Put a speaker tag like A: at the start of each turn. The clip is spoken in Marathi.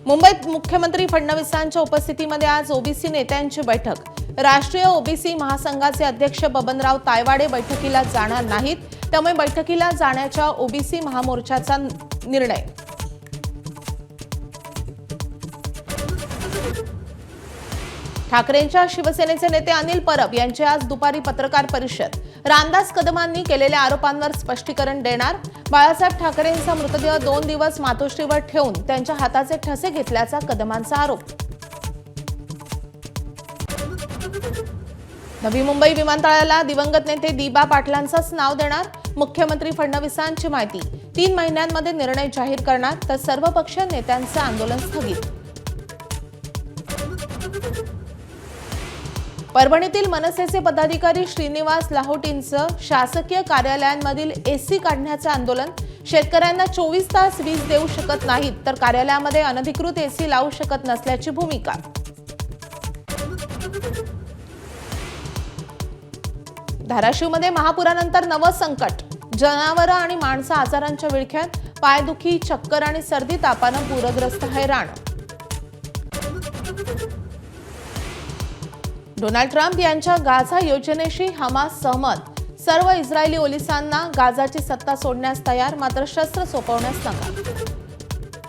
A: मुंबईत मुख्यमंत्री फडणवीसांच्या उपस्थितीमध्ये आज ओबीसी नेत्यांची बैठक। राष्ट्रीय ओबीसी महासंघाचे अध्यक्ष बबनराव तायवाडे बैठकीला जाणार नाहीत, त्यामुळे बैठकीला जाण्याच्या ओबीसी महामोर्चाचा निर्णय। ठाकरेंच्या शिवसेनेचे नेते अनिल परब यांची आज दुपारी पत्रकार परिषद। रामदास कदमांनी केलेल्या आरोपांवर स्पष्टीकरण देणार। बाळासाहेब ठाकरेंचा मृतदेह 2 दिवस मातोश्रीवर ठेवून त्यांच्या हाताचे ठसे घेतल्याचा कदमांचा आरोप। नवी मुंबई विमानतळाला दिवंगत नेते दिबा पाटलांचंच नाव देणार। मुख्यमंत्री फडणवीसांची माहिती, 3 महिन्यांमध्ये निर्णय जाहीर करणार, तर सर्वपक्षीय नेत्यांचं आंदोलन स्थगित। परभणीतील मनसेचे पदाधिकारी श्रीनिवास लाहोटींचं शासकीय कार्यालयांमधील एसी काढण्याचे आंदोलन। शेतकऱ्यांना 24 तास वीज देऊ शकत नाहीत, तर कार्यालयामध्ये अनधिकृत एसी लावू शकत नसल्याची भूमिका। धाराशिवमध्ये महापुरानंतर नवं संकट। जनावरं आणि माणसं आजारांच्या विळख्यात। पायदुखी, चक्कर आणि सर्दी तापानं पूरग्रस्त हैराण। डोनाल्ड ट्रम्प यांच्या गाझा योजनेशी हमास सहमत। सर्व इस्रायली पोलिसांना गाझाची सत्ता सोडण्यास तयार, मात्र शस्त्र सोपवण्यास नकार।